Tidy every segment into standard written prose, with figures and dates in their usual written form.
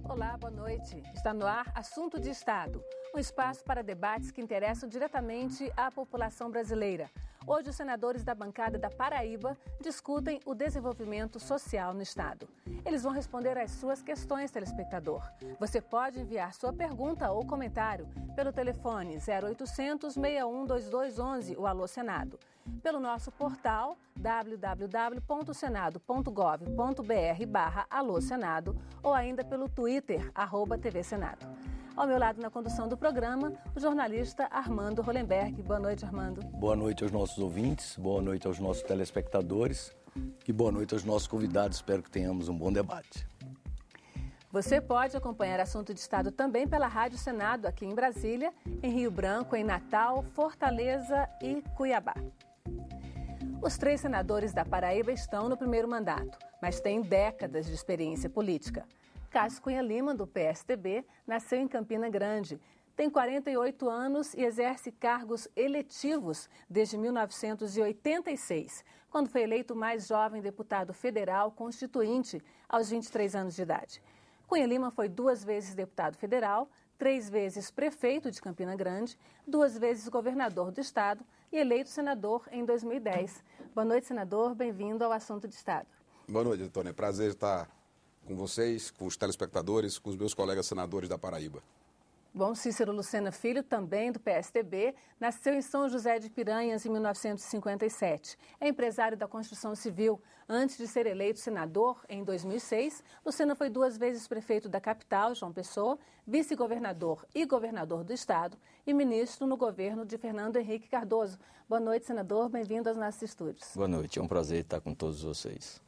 Olá, boa noite. Está no ar Assunto de Estado, um espaço para debates que interessam diretamente à população brasileira. Hoje, os senadores da bancada da Paraíba discutem o desenvolvimento social no Estado. Eles vão responder às suas questões, telespectador. Você pode enviar sua pergunta ou comentário pelo telefone 0800 61 2211, o Alô Senado. Pelo nosso portal www.senado.gov.br/Alô Senado ou ainda pelo Twitter, @TV Senado. Ao meu lado na condução do programa, o jornalista Armando Hollenberg. Boa noite, Armando. Boa noite aos nossos ouvintes, boa noite aos nossos telespectadores e boa noite aos nossos convidados. Espero que tenhamos um bom debate. Você pode acompanhar Assunto de Estado também pela Rádio Senado, aqui em Brasília, em Rio Branco, em Natal, Fortaleza e Cuiabá. Os 3 senadores da Paraíba estão no primeiro mandato, mas têm décadas de experiência política. Cássio Cunha Lima, do PSDB, nasceu em Campina Grande. Tem 48 anos e exerce cargos eletivos desde 1986, quando foi eleito o mais jovem deputado federal constituinte aos 23 anos de idade. Cunha Lima foi 2 vezes deputado federal, 3 vezes prefeito de Campina Grande, 2 vezes governador do estado e eleito senador em 2010. Boa noite, senador. Bem-vindo ao Assunto de Estado. Boa noite, Antônia. É prazer estar com vocês, com os telespectadores, com os meus colegas senadores da Paraíba. Bom, Cícero Lucena Filho, também do PSDB, nasceu em São José de Piranhas em 1957. É empresário da construção civil. Antes de ser eleito senador em 2006, Lucena foi 2 vezes prefeito da capital, João Pessoa, vice-governador e governador do estado e ministro no governo de Fernando Henrique Cardoso. Boa noite, senador. Bem-vindo aos nossos estúdios. Boa noite. É um prazer estar com todos vocês.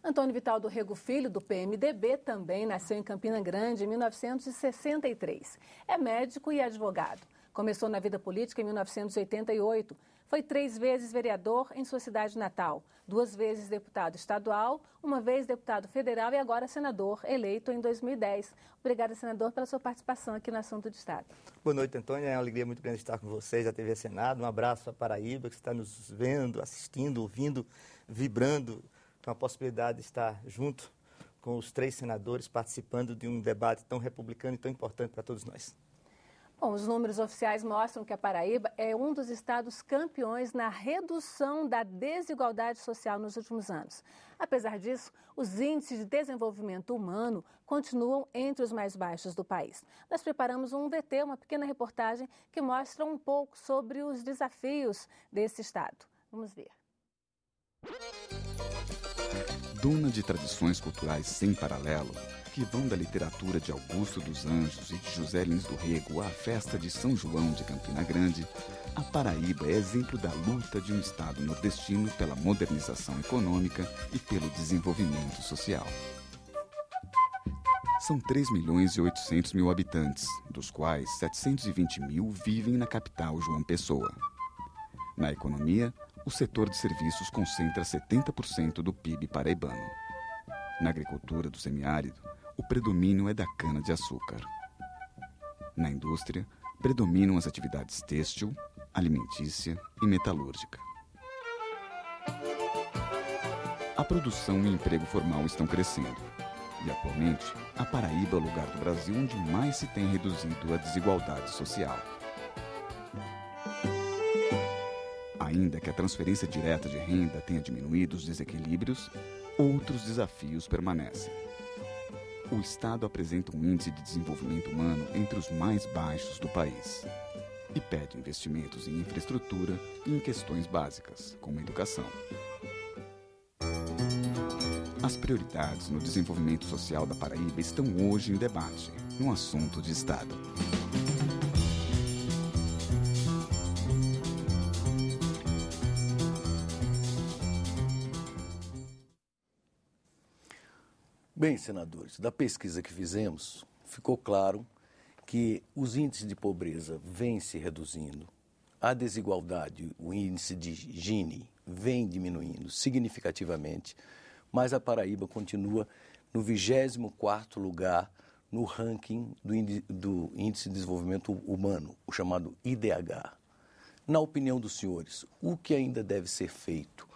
Antônio Vital do Rego Filho, do PMDB, também nasceu em Campina Grande em 1963. É médico e advogado. Começou na vida política em 1988. Foi 3 vezes vereador em sua cidade natal, 2 vezes deputado estadual, 1 vez deputado federal e agora senador, eleito em 2010. Obrigada, senador, pela sua participação aqui no Assunto de Estado. Boa noite, Antônia. É uma alegria muito grande estar com vocês da TV Senado. Um abraço à Paraíba, que está nos vendo, assistindo, ouvindo, vibrando. Então, a possibilidade de estar junto com os 3 senadores participando de um debate tão republicano e tão importante para todos nós. Bom, os números oficiais mostram que a Paraíba é um dos estados campeões na redução da desigualdade social nos últimos anos. Apesar disso, os índices de desenvolvimento humano continuam entre os mais baixos do país. Nós preparamos um VT, uma pequena reportagem que mostra um pouco sobre os desafios desse estado. Vamos ver. Dona de tradições culturais sem paralelo, que vão da literatura de Augusto dos Anjos e de José Lins do Rego à festa de São João de Campina Grande, a Paraíba é exemplo da luta de um estado nordestino pela modernização econômica e pelo desenvolvimento social. São 3.800.000 habitantes, dos quais 720.000 vivem na capital João Pessoa. Na economia, o setor de serviços concentra 70% do PIB paraibano. Na agricultura do semiárido, o predomínio é da cana-de-açúcar. Na indústria, predominam as atividades têxtil, alimentícia e metalúrgica. A produção e o emprego formal estão crescendo. E, atualmente, a Paraíba é o lugar do Brasil onde mais se tem reduzido a desigualdade social. Ainda que a transferência direta de renda tenha diminuído os desequilíbrios, outros desafios permanecem. O Estado apresenta um índice de desenvolvimento humano entre os mais baixos do país e pede investimentos em infraestrutura e em questões básicas, como educação. As prioridades no desenvolvimento social da Paraíba estão hoje em debate, no Assunto de Estado. Bem, senadores, da pesquisa que fizemos, ficou claro que os índices de pobreza vêm se reduzindo, a desigualdade, o índice de Gini, vem diminuindo significativamente, mas a Paraíba continua no 24º lugar no ranking do Índice de Desenvolvimento Humano, o chamado IDH. Na opinião dos senhores, o que ainda deve ser feito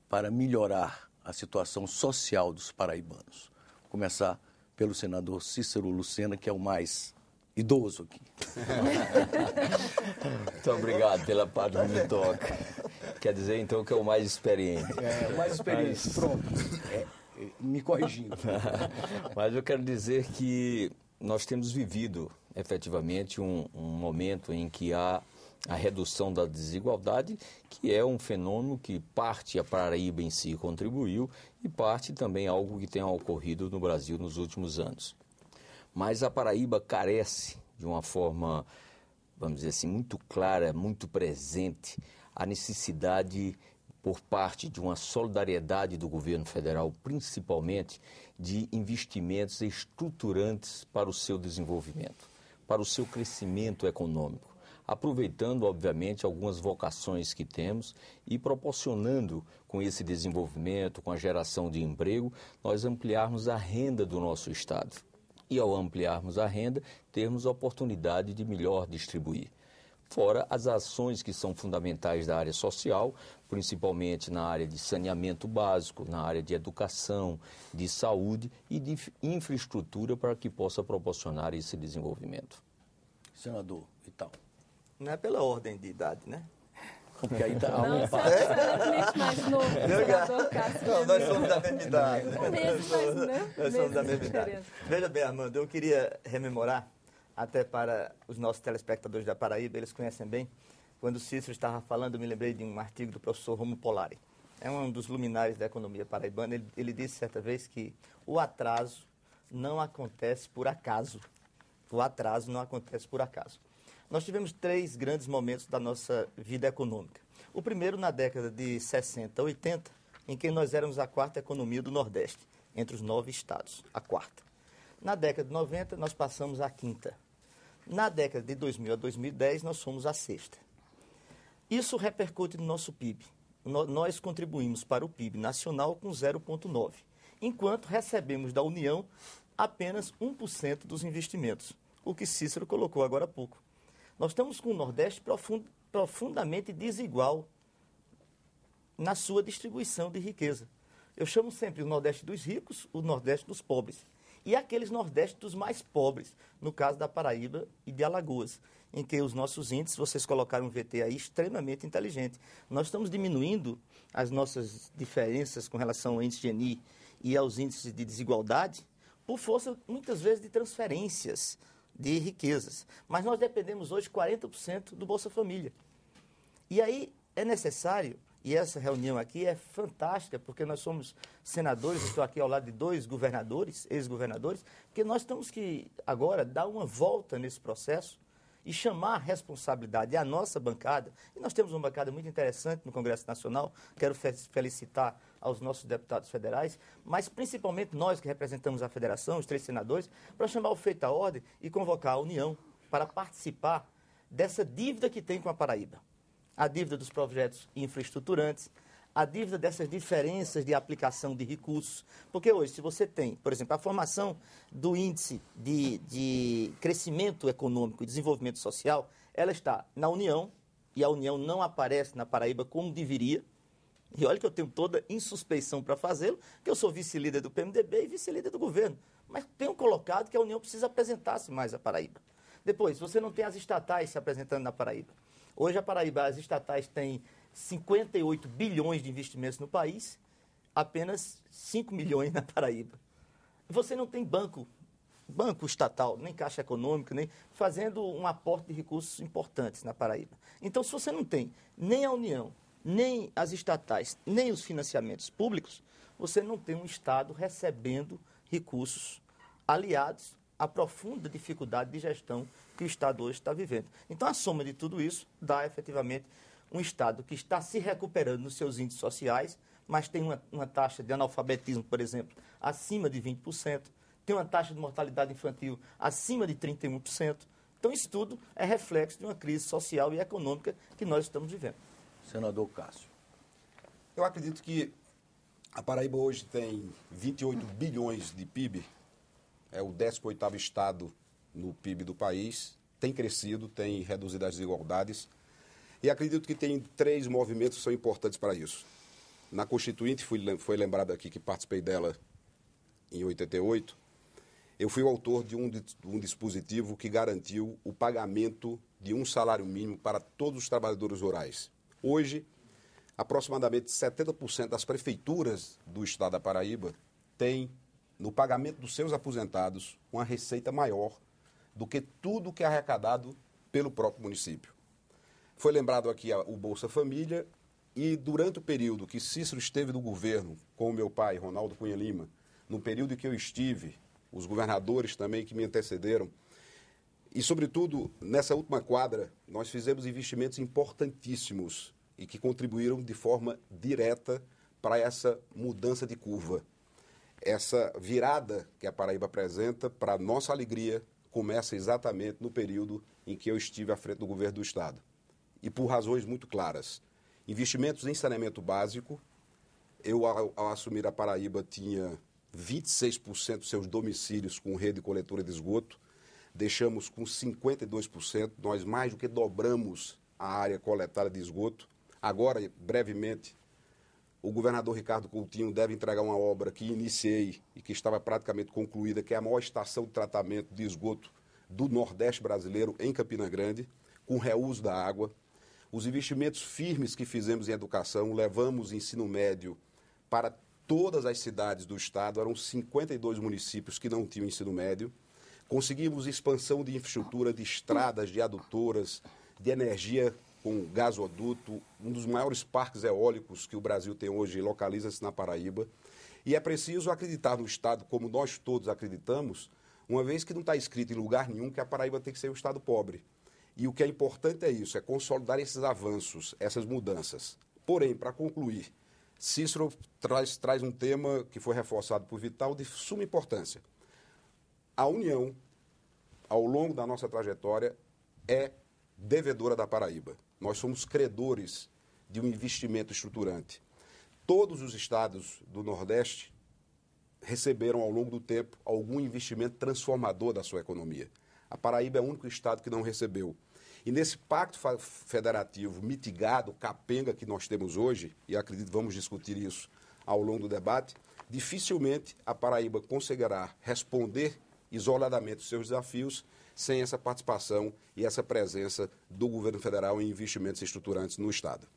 para melhorar a situação social dos paraibanos? Vou começar pelo senador Cícero Lucena, que é o mais idoso aqui. Muito obrigado pela parte que me toca. Quer dizer, então, que é o mais experiente. O mais experiente, pronto. Me corrigindo. Mas eu quero dizer que nós temos vivido, efetivamente, um momento em que há a redução da desigualdade, que é um fenômeno que parte a Paraíba em si contribuiu e parte também algo que tem ocorrido no Brasil nos últimos anos. Mas a Paraíba carece de uma forma, vamos dizer assim, muito clara, muito presente, a necessidade por parte de uma solidariedade do governo federal, principalmente de investimentos estruturantes para o seu desenvolvimento, para o seu crescimento econômico, aproveitando, obviamente, algumas vocações que temos e proporcionando, com esse desenvolvimento, com a geração de emprego, nós ampliarmos a renda do nosso Estado. E, ao ampliarmos a renda, termos a oportunidade de melhor distribuir. Fora as ações que são fundamentais da área social, principalmente na área de saneamento básico, na área de educação, de saúde e de infraestrutura para que possa proporcionar esse desenvolvimento. Senador Vital. Não é pela ordem de idade, né? Porque aí está Não, você é mais novo, senador Cássio. Não, nós somos da mesma idade. Meses, mas, né? Nós somos da mesma Meses de idade. diferença. Veja bem, Armando, eu queria rememorar, até para os nossos telespectadores da Paraíba, eles conhecem bem, quando o Cícero estava falando, eu me lembrei de um artigo do professor Romo Polari. É um dos luminares da economia paraibana. Ele disse certa vez que o atraso não acontece por acaso. O atraso não acontece por acaso. Nós tivemos 3 grandes momentos da nossa vida econômica. O primeiro na década de 60, 80, em que nós éramos a 4ª economia do Nordeste, entre os 9 estados, a 4ª. Na década de 90, nós passamos a 5ª. Na década de 2000 a 2010, nós fomos a 6ª. Isso repercute no nosso PIB. Nós contribuímos para o PIB nacional com 0,9%, enquanto recebemos da União apenas 1% dos investimentos, o que Cícero colocou agora há pouco. Nós estamos com o Nordeste profundamente desigual na sua distribuição de riqueza. Eu chamo sempre o Nordeste dos ricos, o Nordeste dos pobres. E aqueles Nordeste dos mais pobres, no caso da Paraíba e de Alagoas, em que os nossos índices, vocês colocaram um VT aí extremamente inteligente. Nós estamos diminuindo as nossas diferenças com relação ao índice Gini e aos índices de desigualdade por força, muitas vezes, de transferências de riquezas. Mas nós dependemos hoje 40% do Bolsa Família. E aí é necessário, e essa reunião aqui é fantástica, porque nós somos senadores, estou aqui ao lado de 2 governadores, ex-governadores, porque nós temos que agora dar uma volta nesse processo e chamar a responsabilidade à nossa bancada. E nós temos uma bancada muito interessante no Congresso Nacional, quero felicitar aos nossos deputados federais, mas principalmente nós que representamos a federação, os 3 senadores, para chamar o feito à ordem e convocar a União para participar dessa dívida que tem com a Paraíba. A dívida dos projetos infraestruturantes, a dívida dessas diferenças de aplicação de recursos. Porque hoje, se você tem, por exemplo, a formação do índice de crescimento econômico e desenvolvimento social, ela está na União, e a União não aparece na Paraíba como deveria. E olha que eu tenho toda insuspeição para fazê-lo, que eu sou vice-líder do PMDB e vice-líder do governo. Mas tenho colocado que a União precisa apresentar-se mais a Paraíba. Depois, você não tem as estatais se apresentando na Paraíba. Hoje a Paraíba, as estatais têm 58 bilhões de investimentos no país, apenas 5 milhões na Paraíba. Você não tem banco estatal, nem Caixa Econômica, nem fazendo um aporte de recursos importantes na Paraíba. Então, se você não tem nem a União, nem as estatais, nem os financiamentos públicos, você não tem um Estado recebendo recursos aliados à profunda dificuldade de gestão que o Estado hoje está vivendo. Então, a soma de tudo isso dá, efetivamente, um Estado que está se recuperando nos seus índices sociais, mas tem uma taxa de analfabetismo, por exemplo, acima de 20%, tem uma taxa de mortalidade infantil acima de 31%. Então, isso tudo é reflexo de uma crise social e econômica que nós estamos vivendo. Senador Cássio. Eu acredito que a Paraíba hoje tem 28 bilhões de PIB, é o 18º estado no PIB do país, tem crescido, tem reduzido as desigualdades. E acredito que tem 3 movimentos que são importantes para isso. Na Constituinte, foi lembrado aqui que participei dela em 88, eu fui o autor de um dispositivo que garantiu o pagamento de um salário mínimo para todos os trabalhadores rurais. Hoje, aproximadamente 70% das prefeituras do estado da Paraíba têm, no pagamento dos seus aposentados, uma receita maior do que tudo que é arrecadado pelo próprio município. Foi lembrado aqui o Bolsa Família e durante o período que Cícero esteve no governo com o meu pai, Ronaldo Cunha Lima, no período em que eu estive, os governadores também que me antecederam, e sobretudo nessa última quadra, nós fizemos investimentos importantíssimos e que contribuíram de forma direta para essa mudança de curva. Essa virada que a Paraíba apresenta, para nossa alegria, começa exatamente no período em que eu estive à frente do governo do estado. E por razões muito claras. Investimentos em saneamento básico. Eu, ao assumir a Paraíba, tinha 26% dos seus domicílios com rede coletora de esgoto. Deixamos com 52%. Nós mais do que dobramos a área coletada de esgoto. Agora, brevemente, o governador Ricardo Coutinho deve entregar uma obra que iniciei e que estava praticamente concluída, que é a maior estação de tratamento de esgoto do Nordeste brasileiro, em Campina Grande, com reuso da água. Os investimentos firmes que fizemos em educação, levamos ensino médio para todas as cidades do estado, eram 52 municípios que não tinham ensino médio. Conseguimos expansão de infraestrutura, de estradas, de adutoras, de energia com gasoduto, um dos maiores parques eólicos que o Brasil tem hoje localiza-se na Paraíba. E é preciso acreditar no estado, como nós todos acreditamos, uma vez que não está escrito em lugar nenhum que a Paraíba tem que ser um estado pobre. E o que é importante é isso, é consolidar esses avanços, essas mudanças. Porém, para concluir, Cícero traz um tema que foi reforçado por Vital de suma importância. A União, ao longo da nossa trajetória, é devedora da Paraíba. Nós somos credores de um investimento estruturante. Todos os estados do Nordeste receberam, ao longo do tempo, algum investimento transformador da sua economia. A Paraíba é o único estado que não recebeu. E nesse pacto federativo mitigado, capenga que nós temos hoje, e acredito que vamos discutir isso ao longo do debate, dificilmente a Paraíba conseguirá responder isoladamente os seus desafios sem essa participação e essa presença do governo federal em investimentos estruturantes no estado.